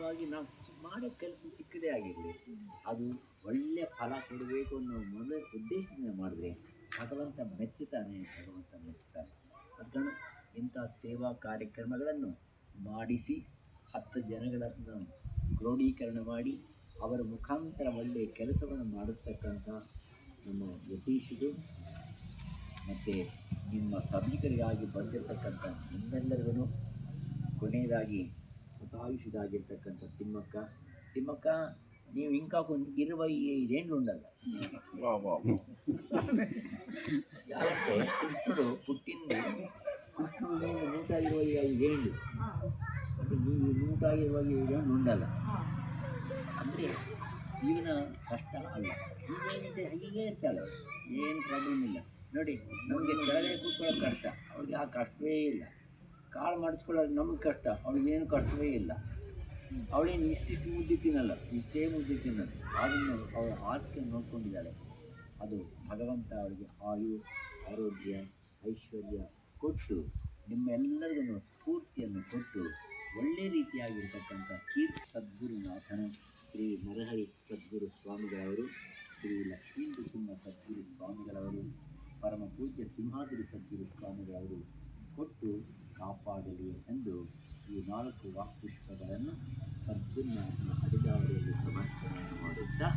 ಸಾಮಾನ್ಯವಾಗಿ ನಾವು ಮಾಡೋ ಕೆಲಸ ಚಿಕ್ಕದೇ ಆಗಿರಲಿ, ಅದು ಒಳ್ಳೆಯ ಫಲ ಕೊಡಬೇಕು ಅನ್ನೋ ಮೊದಲ ಉದ್ದೇಶದಿಂದ ಮಾಡಿದ್ರೆ ಭಗವಂತ ಮೆಚ್ಚುತ್ತಾನೆ, ಭಗವಂತ ಮೆಚ್ಚುತ್ತಾನೆ. ಅದನ್ನು ಇಂಥ ಸೇವಾ ಕಾರ್ಯಕ್ರಮಗಳನ್ನು ಮಾಡಿಸಿ 10 ಜನಗಳನ್ನು ಕ್ರೋಢೀಕರಣ ಮಾಡಿ ಅವರ ಮುಖಾಂತರ ಒಳ್ಳೆಯ ಕೆಲಸವನ್ನು ಮಾಡಿಸ್ತಕ್ಕಂಥ ನಮ್ಮ ಯತೀಶಿದು ಮತ್ತು ನಿಮ್ಮ ಸಭಿಕರಿಗಾಗಿ ಬಂದಿರತಕ್ಕಂಥ ನಿಮ್ಮೆಲ್ಲರಿಗೂ ಕೊನೆಯದಾಗಿ ಶತಾಯುಷಿದಾಗಿರ್ತಕ್ಕಂಥ ತಿಮ್ಮಕ್ಕ ನೀವು ಇಂಕಾಕು 25 ఉండಲ್ಲ. ಯಾಕೆ ಕೃಷ್ಣುಡು పుట్టింది కృష్ణుడు 125 ఏళ్ళు అంటే ನೀವು 125 ఏళ్ళు ఉండಲ್ಲ. ಅಂದರೆ ಜೀವನ ಕಷ್ಟ ಅಲ್ಲ, ಹೀಗೆ ಇರ್ತಾಳೆ, ಏನು ಪ್ರಾಬ್ಲಮ್ ಇಲ್ಲ. ನೋಡಿ, ನಮಗೆ ಕೆಳಗೆ ಕೂತ್ಕೊಳ್ಳೋದು ಕಷ್ಟ, ಅವ್ರಿಗೆ ಆ ಕಷ್ಟವೇ ಇಲ್ಲ. ಕಾಳು ಮಾಡಿಸ್ಕೊಳ್ಳೋದು ನಮಗೆ ಕಷ್ಟ, ಅವ್ಳಿಗೇನು ಕಷ್ಟವೇ ಇಲ್ಲ. ಅವಳೇನು ಇಷ್ಟಿಷ್ಟು ಮುದ್ದೆ ತಿನ್ನಲ್ಲ, ಇಷ್ಟೇ ಮುದ್ದೆ ತಿನ್ನೋದು. ಅದನ್ನು ಅವಳ ಆಸ್ತಿ ನೋಡ್ಕೊಂಡಿದ್ದಾಳೆ. ಅದು ಭಗವಂತ ಅವಳಿಗೆ ಆರೋಗ್ಯ ಐಶ್ವರ್ಯ ಕೊಟ್ಟು ನಿಮ್ಮೆಲ್ಲರಿಗೂ ಸ್ಫೂರ್ತಿಯನ್ನು ಕೊಟ್ಟು ಒಳ್ಳೆಯ ರೀತಿಯಾಗಿರ್ತಕ್ಕಂಥ ಕೀರ್ತಿ ಸದ್ಗುರುನಾಥನು ಶ್ರೀ ನರಹರಿ ಸದ್ಗುರು ಸ್ವಾಮಿಗಳವರು, ಶ್ರೀ ಲಕ್ಷ್ಮೀನರಸಿಂಹ ಸದ್ಗುರು ಸ್ವಾಮಿಗಳವರು, ಪರಮ ಪೂಜ್ಯ ಸಿಂಹಾದ್ರಿ ಸದ್ಗುರು ಸ್ವಾಮಿಗಳವರು ಕೊಟ್ಟು ಕಾಪಾಡಲಿ ಎಂದು ಈ 4 ವಾಕ್ಪುಷ್ಪಗಳನ್ನು ಸದ್ಗುರುನಾಥನ ಅಡಿಗಾವಲಿಯಲ್ಲಿ ಸಮರ್ಪಣೆಯನ್ನು ಮಾಡುತ್ತಾ